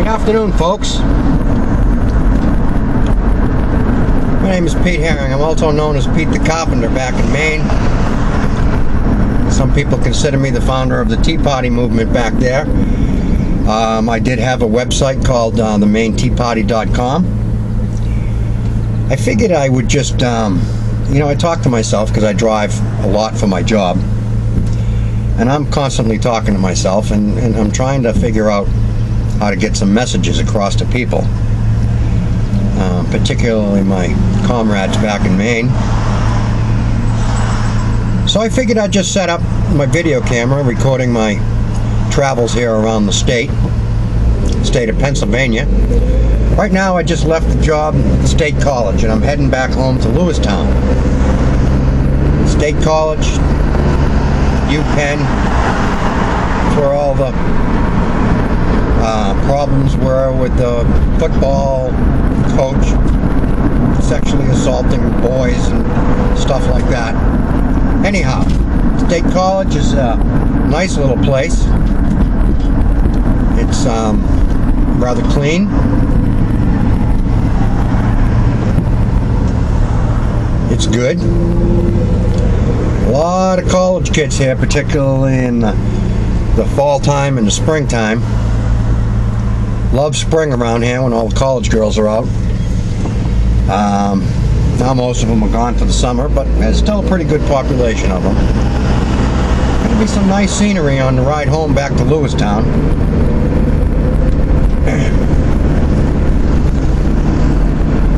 Good afternoon, folks. My name is Pete Herring. I'm also known as Pete the Carpenter back in Maine. Some people consider me the founder of the Tea Party movement back there. I did have a website called themainteaparty.com. I figured I would just, I talk to myself because I drive a lot for my job. And I'm constantly talking to myself, and I'm trying to figure out how to get some messages across to people. Particularly my comrades back in Maine. So I figured I'd just set up my video camera recording my travels here around the state of Pennsylvania. Right now I just left the job at State College and I'm heading back home to Lewistown. State College, UPenn, where all the problems were with the football coach sexually assaulting boys and stuff like that. Anyhow, State College is a nice little place. It's rather clean. It's good. A lot of college kids here, particularly in the fall time and the springtime. Love spring around here when all the college girls are out. Now most of them are gone for the summer, but there's still a pretty good population of them. There'll be some nice scenery on the ride home back to Lewistown.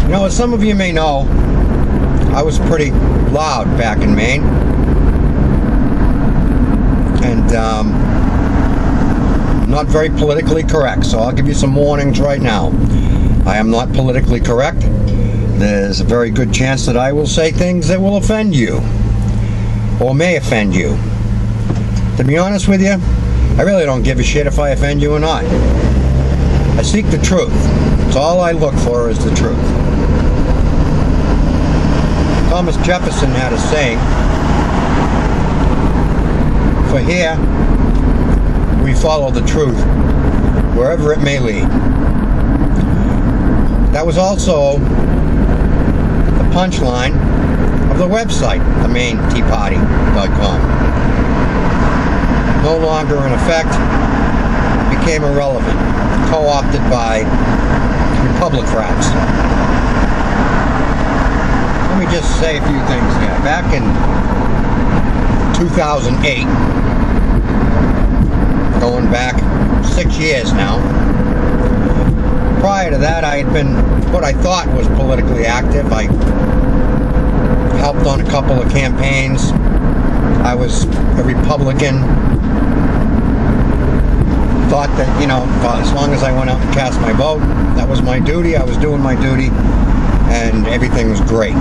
You know, as some of you may know, I was pretty loud back in Maine. And not very politically correct, so I'll give you some warnings right now. I am not politically correct. There's a very good chance that I will say things that will offend you, or may offend you. To be honest with you, I really don't give a shit if I offend you or not. I seek the truth. That's all I look for, is the truth. Thomas Jefferson had a saying, "For here, we follow the truth, wherever it may lead." That was also the punchline of the website, themainteaparty.com. No longer in effect, became irrelevant, co-opted by Republicrats. Let me just say a few things here. Back in 2008, going back 6 years now. Prior to that, I had been what I thought was politically active. I helped on a couple of campaigns. I was a Republican. Thought that, as long as I went out and cast my vote, that was my duty. I was doing my duty, and everything was great.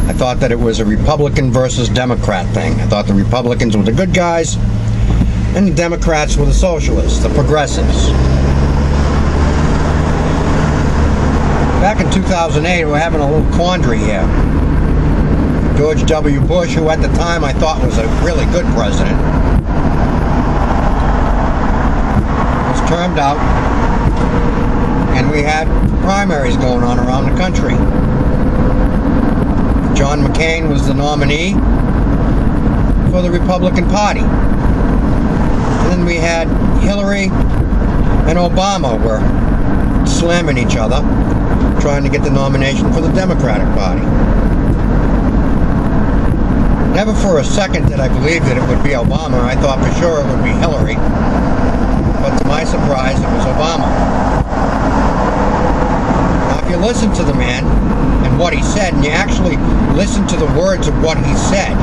I thought that it was a Republican versus Democrat thing. I thought the Republicans were the good guys, and the Democrats were the socialists, the progressives. Back in 2008, we were having a little quandary here. George W. Bush, who at the time I thought was a really good president, was termed out, and we had primaries going on around the country. John McCain was the nominee for the Republican Party. And then we had Hillary and Obama were slamming each other, trying to get the nomination for the Democratic Party. Never for a second did I believe that it would be Obama. I thought for sure it would be Hillary. But to my surprise, it was Obama. Now, if you listen to the man and what he said, and you actually listen to the words of what he said,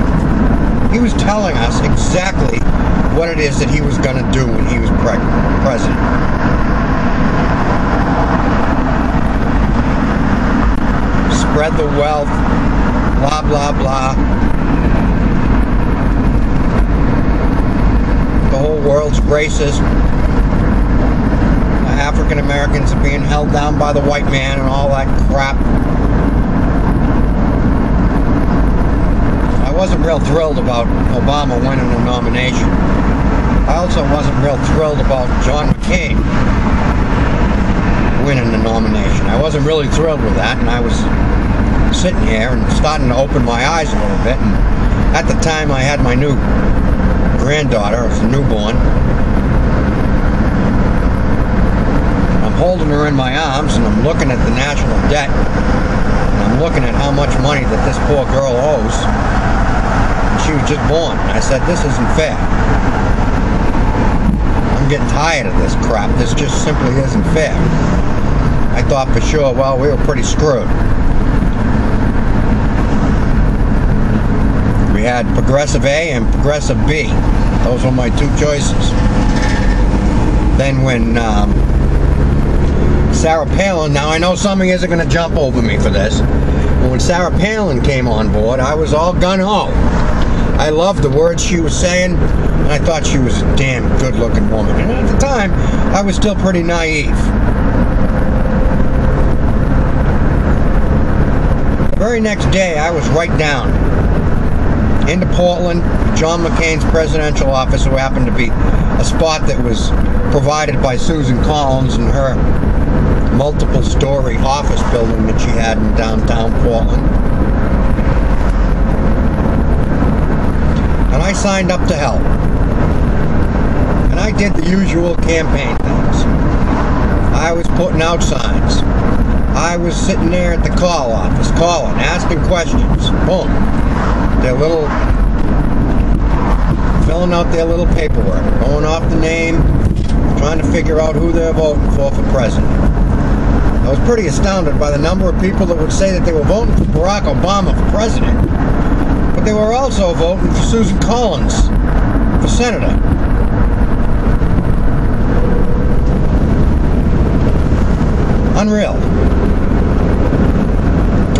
he was telling us exactly what it is that he was going to do when he was president. Spread the wealth, blah, blah, blah. The whole world's racist. African Americans are being held down by the white man and all that crap. I wasn't real thrilled about Obama winning the nomination. I also also wasn't real thrilled about John McCain winning the nomination. I wasn't really thrilled with that, and I was sitting here and starting to open my eyes a little bit. And at the time, I had my new granddaughter, it was a newborn. I'm holding her in my arms, and I'm looking at the national debt, and I'm looking at how much money that this poor girl owes. And she was just born. And I said, this isn't fair. I'm getting tired of this crap. This just simply isn't fair. I thought for sure, well, we were pretty screwed. We had Progressive A and Progressive B. Those were my two choices. Then when Sarah Palin, now I know some of you are going to jump over me for this, but when Sarah Palin came on board, I was all gung-ho. I loved the words she was saying, and I thought she was a damn good-looking woman. And at the time, I was still pretty naive. The very next day, I was right down into Portland, John McCain's presidential office, who happened to be a spot that was provided by Susan Collins in her multiple-story office building that she had in downtown Portland. And I signed up to help. And I did the usual campaign things. I was putting out signs. I was sitting there at the call office, calling, asking questions. Boom. Their little, filling out their little paperwork, going off the name, trying to figure out who they're voting for president. I was pretty astounded by the number of people that would say that they were voting for Barack Obama for president, but they were also voting for Susan Collins for senator. Unreal.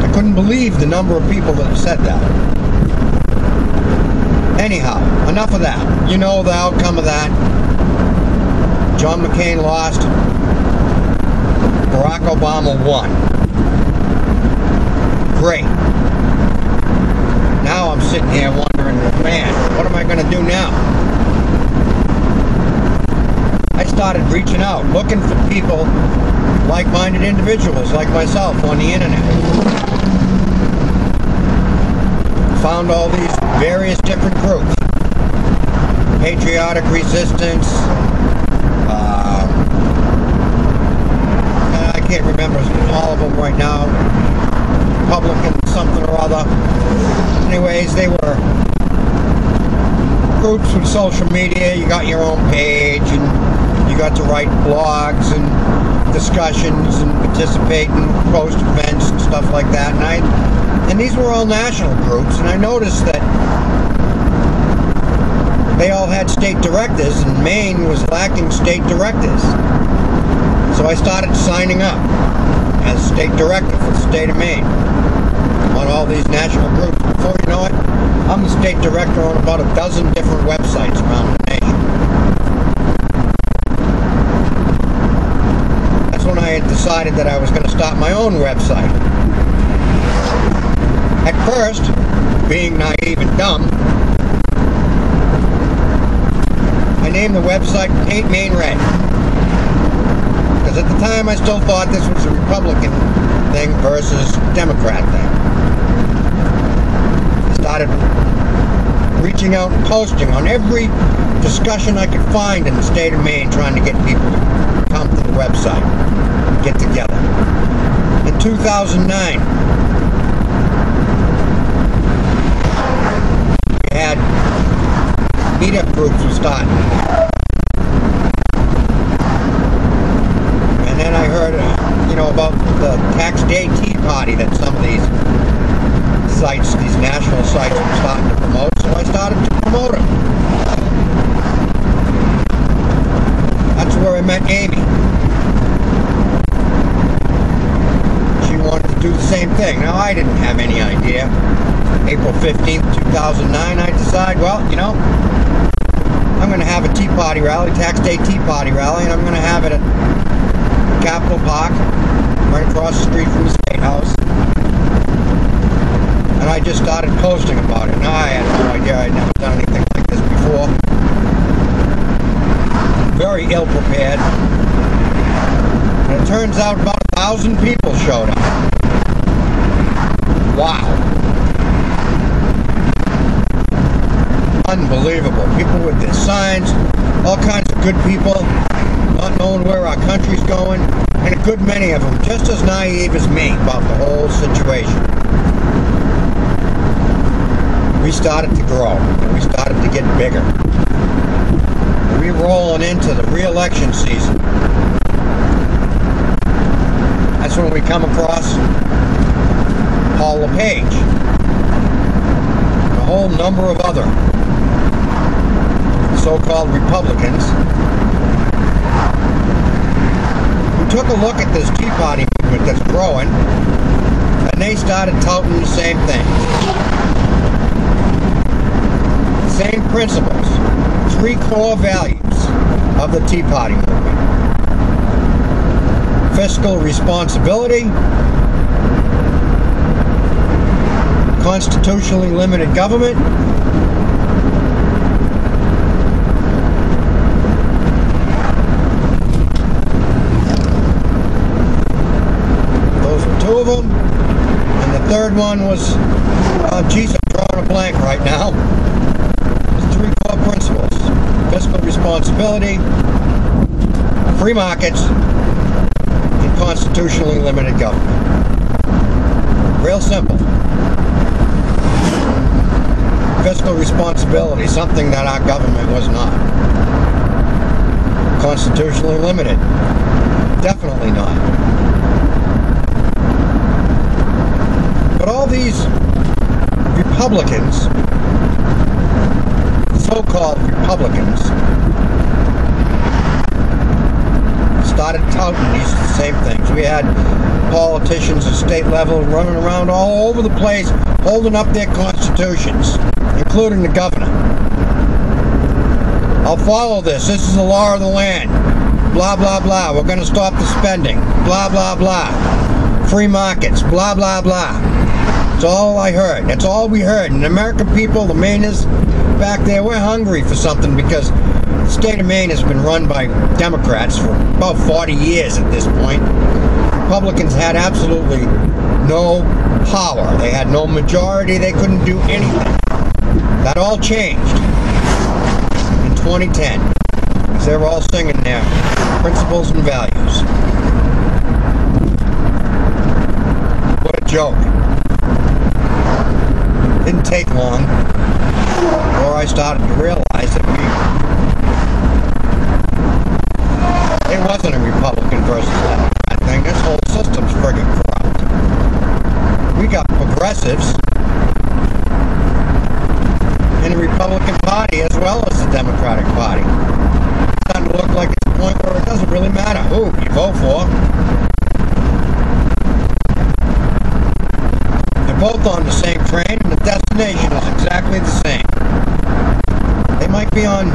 I couldn't believe the number of people that said that. Anyhow, enough of that. You know the outcome of that. John McCain lost. Barack Obama won. Great. Now I'm sitting here wondering, man, what am I going to do now? I started reaching out, looking for people, like-minded individuals like myself on the internet. Found all these various different groups. Patriotic Resistance. I can't remember all of them right now. Republican something or other. Anyways, they were groups with social media. You got your own page, and you got to write blogs and discussions and participate in post events and stuff like that. And these were all national groups, and I noticed that they all had state directors, and Maine was lacking state directors. So I started signing up as state director for the state of Maine on all these national groups. Before you know it, I'm the state director on about a dozen different websites around the nation. That's when I had decided that I was going to start my own website. At first, being naive and dumb, I named the website Paint Maine Red. Because at the time I still thought this was a Republican thing versus Democrat thing. I started reaching out and posting on every discussion I could find in the state of Maine, trying to get people to come to the website, get together. In 2009, we had meetup groups were starting. And then I heard, about the tax day tea party that some of these sites, these national sites, were starting to promote. So I started to promote them. That's where I met Amy. She wanted to do the same thing. Now, I didn't have any idea. April 15th, 2009, I decided, well, I'm going to have a tea party rally, tax day tea party rally, and I'm going to have it at Capitol Park, right across the street from the State House. And I just started posting about it. Now, I had no idea. I'd never done anything like this before. very ill prepared. And it turns out about 1,000 people showed up. Wow. Unbelievable. People with their signs, all kinds of good people, not knowing where our country's going, and a good many of them just as naive as me about the whole situation. We started to grow, and we started to get bigger. We're rolling into the re-election season. That's when we come across Paul LePage, a whole number of other so-called Republicans who took a look at this Tea Party movement that's growing, and they started touting the same thing. Same principles, 3 core values of the Tea Party movement. Fiscal responsibility, constitutionally limited government, those were 2 of them, and the third one was, geez, I'm drawing a blank right now. There's 3 core principles: fiscal responsibility, free markets, and constitutionally limited government. Real simple. Fiscal responsibility, something that our government was not. Constitutionally limited, definitely not. But all these Republicans, so-called Republicans, started touting these same things. We had politicians at state level running around all over the place holding up their constitutions, including the governor. I'll follow this. This is the law of the land. Blah, blah, blah. We're going to stop the spending. Blah, blah, blah. Free markets. Blah, blah, blah. That's all I heard. That's all we heard. And the American people, the Mainers back there, we're hungry for something because the state of Maine has been run by Democrats for about 40 years at this point. Republicans had absolutely no power. They had no majority. They couldn't do anything. That all changed in 2010 because they were all singing their principles and values. What a joke. Didn't take long before I started to realize that it wasn't a Republican versus Democrat thing. This whole system's friggin' corrupt. We got progressives in the Republican Party as well as the Democratic Party. It's starting to look like it's a point where it doesn't really matter who you vote for. They're both on the same train and the destination is exactly the same. They might be on,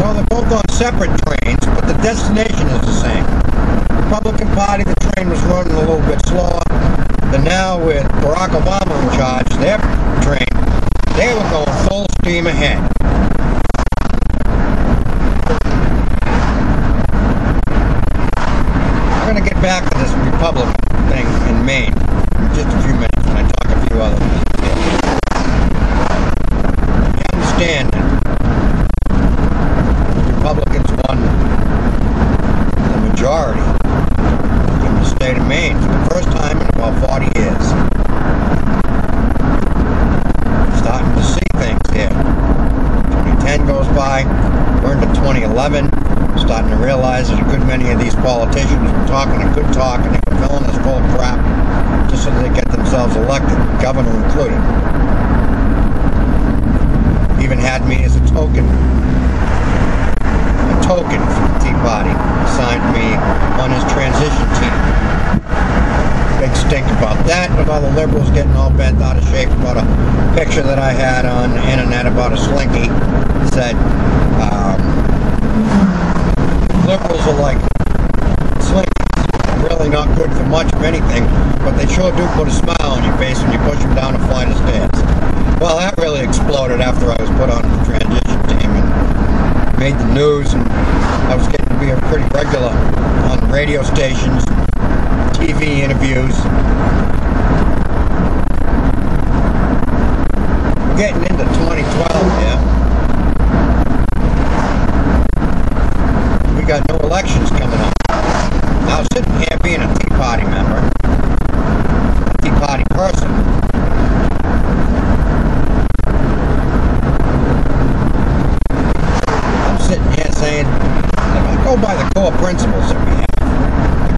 well, they're both on separate trains, but the destination is the same. Republican Party, the train was running a little bit slower, but now with Barack Obama in charge, their train, they were going full steam ahead. I'm going to get back to this Republican thing in Maine in just a few minutes when I talk a few other things. You understand that the Republicans won the majority in the state of Maine for the first time in about 40 years. Starting to see things here. 2010 goes by, we're into 2011, starting to realize that a good many of these politicians were talking a good talk and they were filling us full of crap just so they get themselves elected, governor included. Even had me as a token from the Tea Party, assigned me on his transition team. Big stink about that, with all the liberals getting all bent out of shape about a picture that I had on the internet about a slinky. It said, liberals are like slinkies, really not good for much of anything, but they sure do put a smile on your face when you push them down a flight of stairs. Well, that really exploded after I was put on the transition team and made the news, and I was getting be a pretty regular on radio stations, TV interviews. We're getting into 2012 here. We got no elections coming up. Now, sitting here being a Tea Party member, a Tea Party person, I'm sitting here saying, if I go by the core principles that we have,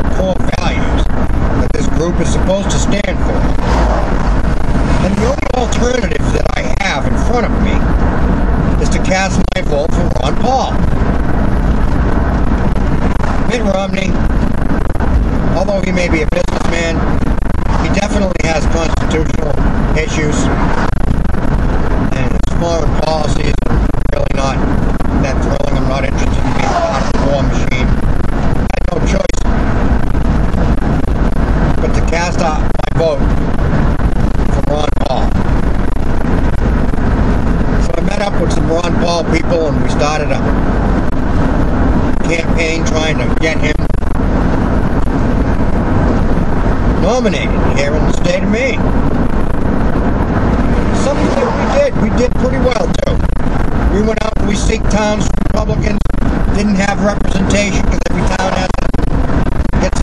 the core values that this group is supposed to stand for, then the only alternative that I have in front of me is to cast my vote for Ron Paul. Mitt Romney, although he may be a businessman, he definitely has constitutional issues, and his foreign policies are really not that thrilling. I'm not interested in being part of the war machine. I had no choice but to cast out my vote for Ron Paul. So I met up with some Ron Paul people, and we started a campaign trying to get him nominated here in the state of Maine. Something that we did pretty well too. We went out and we seeked towns. Republicans didn't have representation because every town gets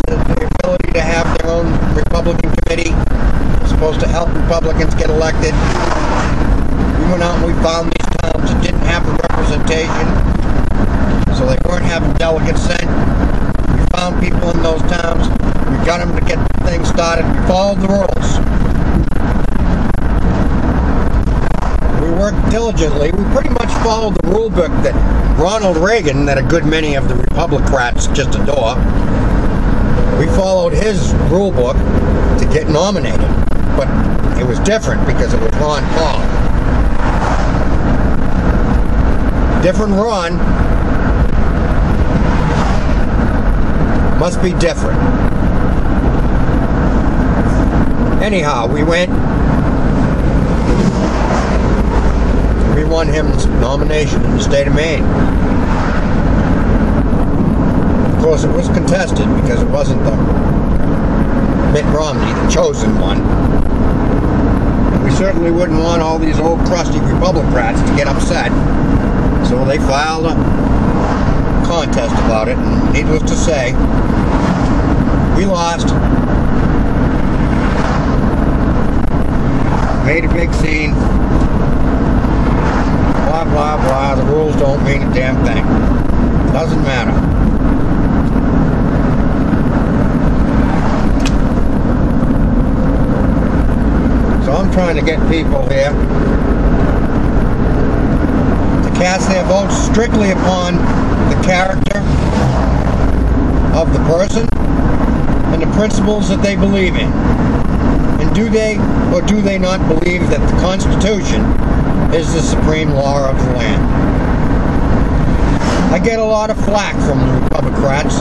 the ability to have their own Republican committee. It's supposed to help Republicans get elected. We went out and we found these towns that didn't have the representation, so they weren't having delegates sent. We found people in those towns. We got them to get things started. We followed the rules. We worked diligently. We pretty much followed the rule book that Ronald Reagan, that a good many of the Republicrats just adore. We followed his rule book to get nominated. But it was different because it was Ron Paul. Different Ron must be different. Anyhow, we went. We won him this nomination in the state of Maine. Of course, it was contested because it wasn't the Mitt Romney, the chosen one. We certainly wouldn't want all these old crusty Republicrats to get upset. So they filed a contest about it, and needless to say, we lost. Made a big scene. Blah, blah, blah. The rules don't mean a damn thing. Doesn't matter. So I'm trying to get people here to cast their votes strictly upon the character of the person and the principles that they believe in. And do they or do they not believe that the Constitution is the supreme law of the land? I get a lot of flack from the Republicrats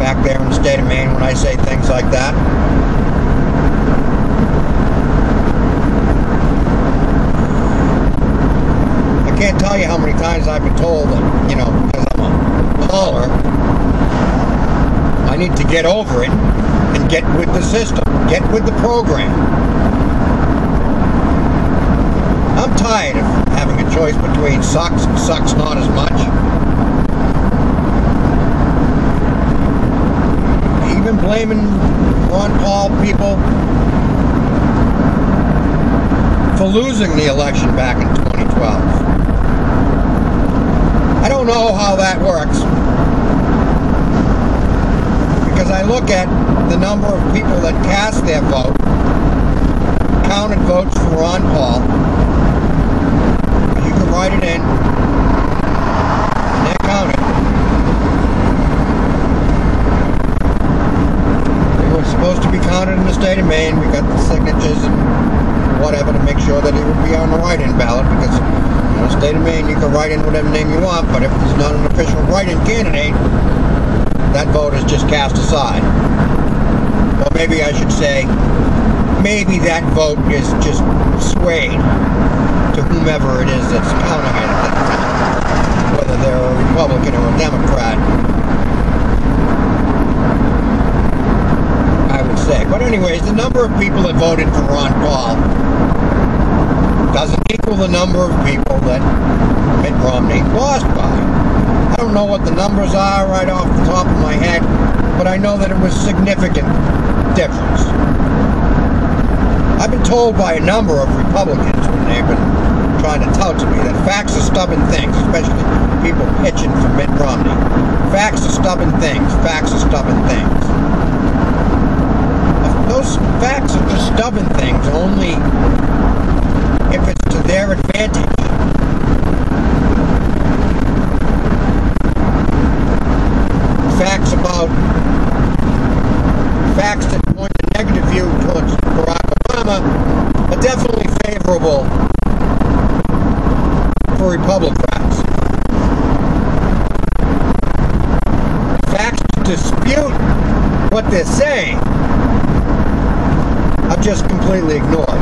back there in the state of Maine when I say things like that. I can't tell you how many times I've been told that, you know, because I'm a caller, I need to get over it and get with the system, get with the program. I'm tired of having a choice between sucks and sucks not as much. Even blaming Ron Paul people for losing the election back in 2012. I don't know how that works, because I look at the number of people that cast their vote, counted votes for Ron Paul. You can write it in, and they're counted. They were supposed to be counted in the state of Maine. We got the signatures and whatever to make sure that he would be on the write-in ballot, because in the state of Maine you can write in whatever name you want, but if there's not an official write-in candidate, that vote is just cast aside. Or maybe I should say, maybe that vote is just swayed to whomever it is that's counting it at that time, whether they're a Republican or a Democrat. the number of people that voted for Ron Paul doesn't equal the number of people that Mitt Romney lost by. I don't know what the numbers are right off the top of my head, but I know that it was significant difference. I've been told by a number of Republicans when they've been trying to tout to me that facts are stubborn things, especially people pitching for Mitt Romney. Facts are stubborn things. Facts are stubborn things. Those facts are just stubborn things only if it's to their advantage. Facts that point a negative view towards Barack Obama are definitely favorable for Republicrats. Facts that dispute what they're saying are just completely ignored.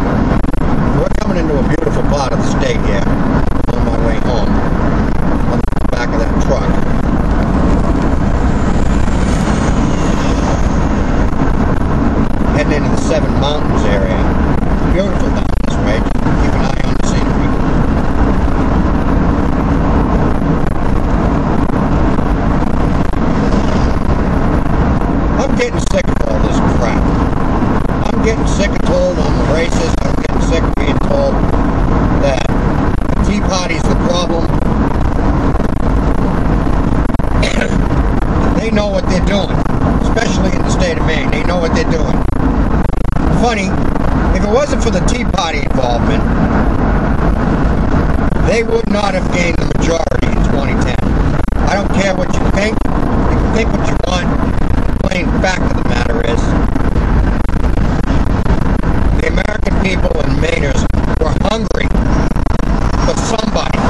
We're coming into a beautiful part of the state here on my way home on the back of that truck. Heading into the Seven Mountains area. Beautiful down this way. Keep an eye on the scenery. I'm getting sick of all this crap. I'm getting sick of told I'm a racist. I'm getting sick of being told that the Tea Party's the problem. They know what they're doing. Especially in the state of Maine. They know what they're doing. Funny, if it wasn't for the Tea Party involvement, they would not have gained the majority in 2010. I don't care what you think. You can think what you want. The plain fact of the matter is, the American people and Mainers were hungry for somebody,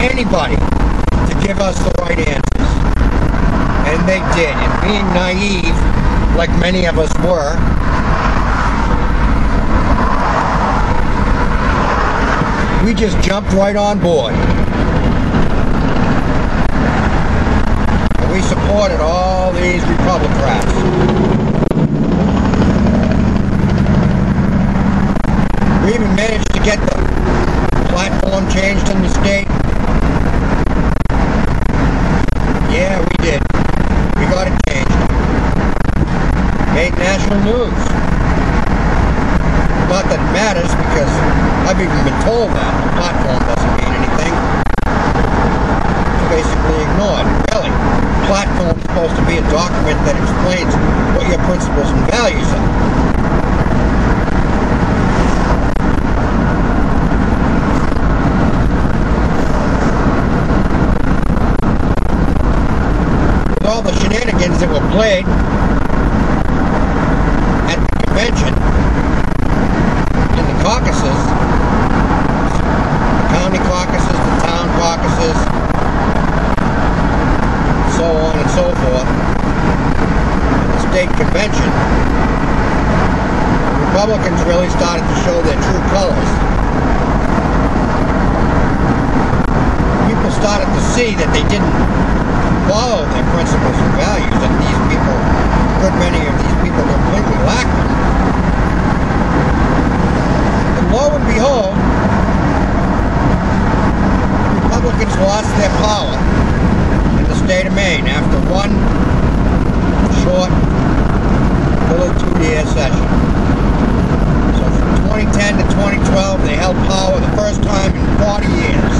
anybody, to give us the right answers. And they did. And being naive, like many of us were, we just jumped right on board. And we supported all these Republicrats. We even managed to get the platform changed in the state. Yeah, we did. We got it changed. Made national news. Not that it matters, because I've even been told that the platform doesn't mean anything. It's basically ignored. Really, the platform is supposed to be a document that explains what your principles and values are. With all the shenanigans that were played at the convention, caucuses, the county caucuses, the town caucuses, so on and so forth, and the state convention, the Republicans really started to show their true colors. People started to see that they didn't follow their principles and values, that these people, a good many of these people completely lacked them. Lo and behold, Republicans lost their power in the state of Maine after one short little 2-year session. So from 2010 to 2012, they held power the first time in 40 years.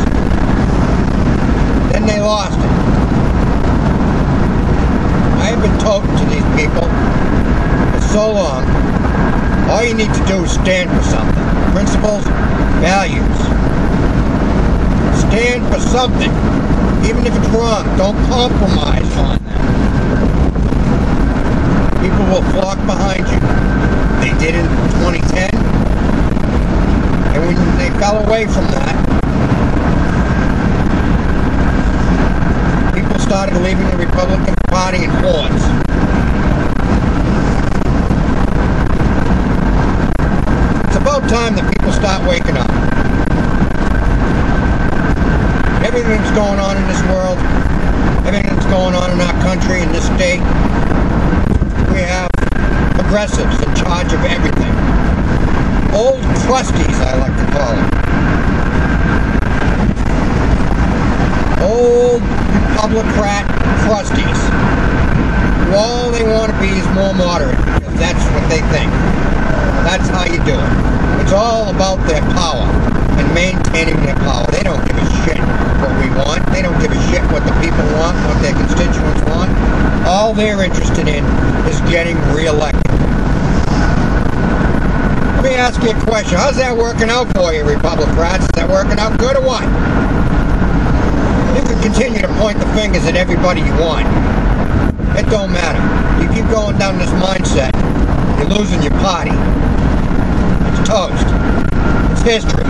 Then they lost it. I have been toting to these people for so long. All you need to do is stand for something. Principles, values. Stand for something. Even if it's wrong, don't compromise on that. People will flock behind you. They did in 2010. And when they fell away from that, people started leaving the Republican Party in hordes. It's about time that people start waking up. Everything's going on in this world, everything that's going on in our country, in this state, we have progressives in charge of everything. frosties. All they want to be is more moderate, because that's what they think. That's how you do it. It's all about their power and maintaining their power. They don't give a shit what we want. They don't give a shit what the people want, what their constituents want. All they're interested in is getting re-elected. Let me ask you a question. How's that working out for you, Republicrats? Is that working out good or what? You can continue to point the fingers at everybody you want. It don't matter. You keep going down this mindset, you're losing your party. It's toast. It's history.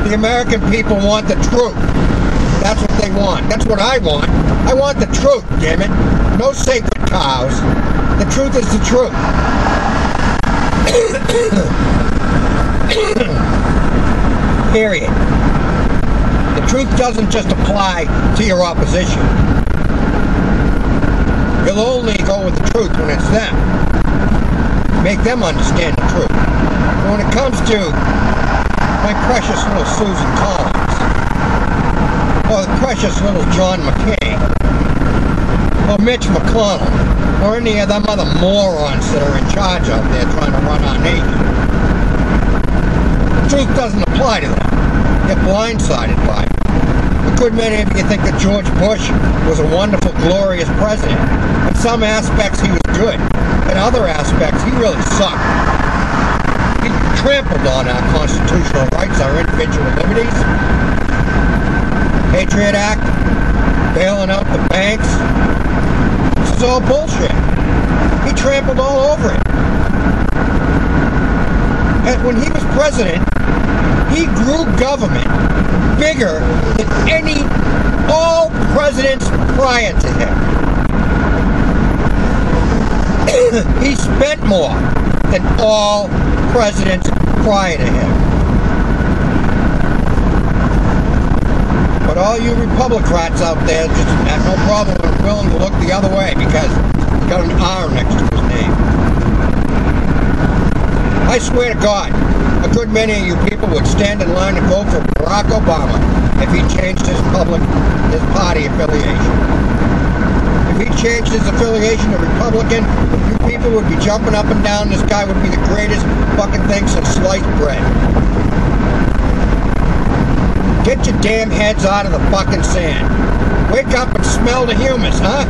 The American people want the truth. That's what they want. That's what I want. I want the truth, damn it. No sacred cows. The truth is the truth. Period. The truth doesn't just apply to your opposition. You'll only go with the truth when it's them. Make them understand the truth. But when it comes to my precious little Susan Collins, or the precious little John McCain, or Mitch McConnell, or any of them other morons that are in charge out there trying to run our nation, the truth doesn't apply to them. They're blindsided by it. A good many of you think that George Bush was a wonderful, glorious president. In some aspects, he was good. In other aspects, he really sucked. He trampled on our constitutional rights, our individual liberties. Patriot Act, bailing out the banks. This is all bullshit. He trampled all over it. And when he was president, he grew government bigger than all presidents prior to him. He spent more than all presidents prior to him. But all you Republicrats out there just have no problem and are willing to look the other way because he's got an R next to his name. I swear to God, a good many of you people would stand in line to vote for Barack Obama if he changed his party affiliation. If he changed his affiliation to Republican, you people would be jumping up and down. This guy would be the greatest fucking thing since sliced bread. Get your damn heads out of the fucking sand. Wake up and smell the humus, huh?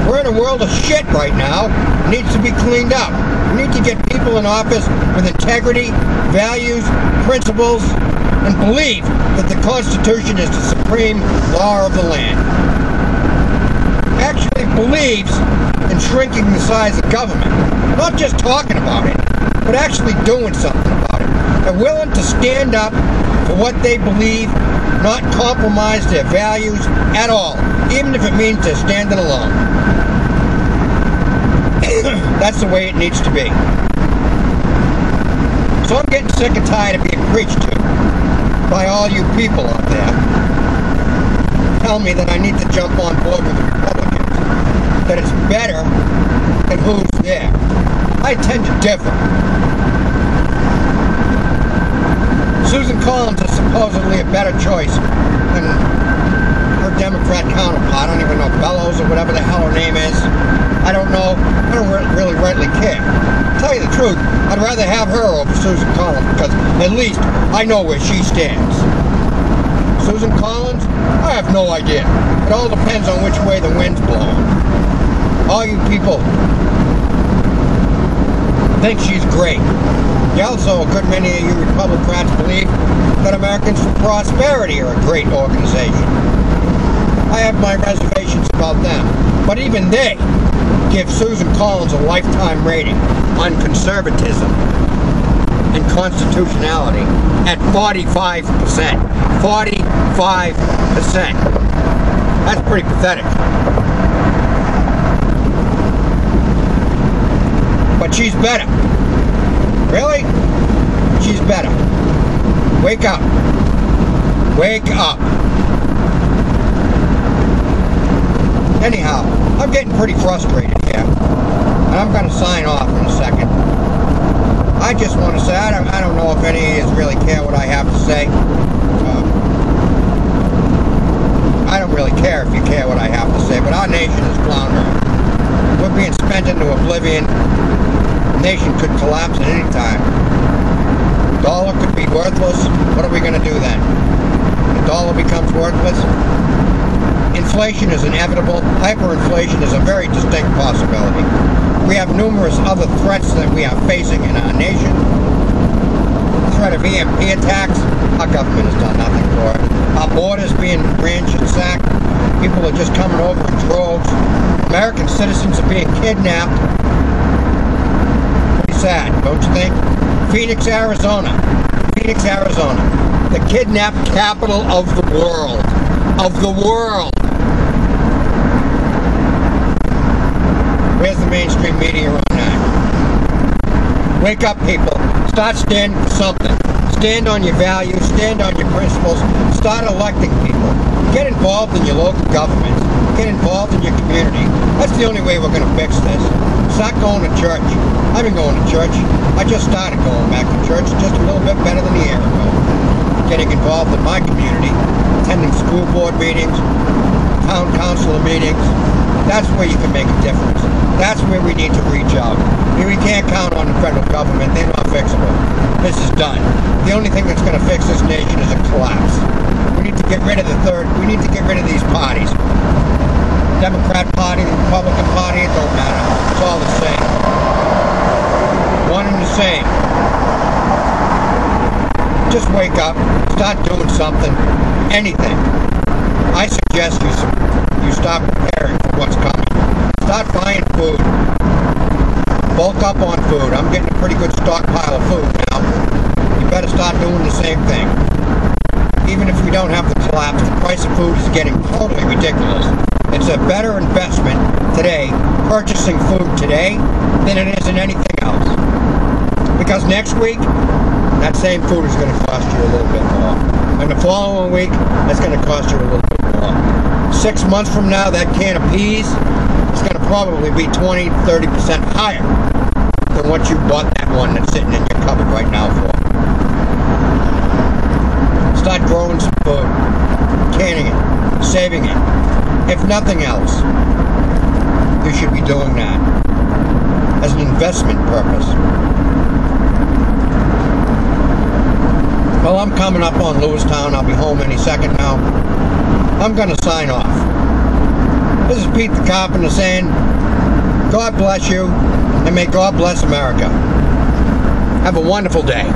We're in a world of shit right now. It needs to be cleaned up. We need to get people in office with integrity, values, principles, and belief that the Constitution is the supreme law of the land. Actually believes in shrinking the size of government. Not just talking about it, but actually doing something about it. They're willing to stand up for what they believe, not compromise their values at all, even if it means they're standing alone. That's the way it needs to be. So I'm getting sick and tired of being preached to by all you people out there. Tell me that I need to jump on board with the Republicans, that it's better than who's there. I tend to differ. Susan Collins is supposedly a better choice than her Democrat counterpart. I don't even know, Bellows or whatever the hell her name is. I don't know. I don't really rightly care. To tell you the truth, I'd rather have her over Susan Collins because at least I know where she stands. Susan Collins? I have no idea. It all depends on which way the wind's blowing. All you people think she's great. Also, a good many of you Republicrats believe that Americans for Prosperity are a great organization. I have my reservations about them, but even they give Susan Collins a lifetime rating on conservatism and constitutionality at 45%. 45%. That's pretty pathetic. But she's better. Really? She's better. Wake up. Wake up. Anyhow, I'm getting pretty frustrated here. And I'm going to sign off in a second. I just want to say, I don't know if any of you really care what I have to say. I don't really care if you care what I have to say, but I our nation is floundering. We're being spent into oblivion. The nation could collapse at any time. The dollar could be worthless. What are we going to do then? The dollar becomes worthless. Inflation is inevitable. Hyperinflation is a very distinct possibility. We have numerous other threats that we are facing in our nation. The threat of EMP attacks. Our government has done nothing for it. Our borders being ransacked. People are just coming over in droves. American citizens are being kidnapped. Pretty sad, don't you think? Phoenix, Arizona. Phoenix, Arizona. The kidnapped capital of the world. Of the world. Where's the mainstream media on that? Wake up, people. Start standing for something. Stand on your values. Stand on your principles. Start electing people. Get involved in your local governments. Get involved in your community. That's the only way we're going to fix this. Start going to church. I've been going to church. I just started going back to church just a little bit better than a year ago. Getting involved in my community. Attending school board meetings. Town council meetings. That's where you can make a difference. That's where we need to reach out. We can't count on the federal government. They're not fixable. This is done. The only thing that's going to fix this nation is a collapse. We need to get rid of we need to get rid of these parties. Democrat Party, the Republican Party, it don't matter. It's all the same. One and the same. Just wake up. Start doing something. Anything. I suggest you start preparing for what's coming. Start buying food. Bulk up on food. I'm getting a pretty good stockpile of food now. You better start doing the same thing. Even if we don't have the collapse, the price of food is getting totally ridiculous. It's a better investment today, purchasing food today, than it is in anything else. Because next week, that same food is going to cost you a little bit more. And the following week, that's going to cost you a little bit more. 6 months from now, that can of peas is going to probably be 20-30% higher than what you bought that one that's sitting in your cupboard right now for. Start growing some food, canning it, saving it. If nothing else, you should be doing that as an investment purpose. Well, I'm coming up on Lewistown. I'll be home any second now. I'm going to sign off. This is Pete the Carpenter saying, God bless you, and may God bless America. Have a wonderful day.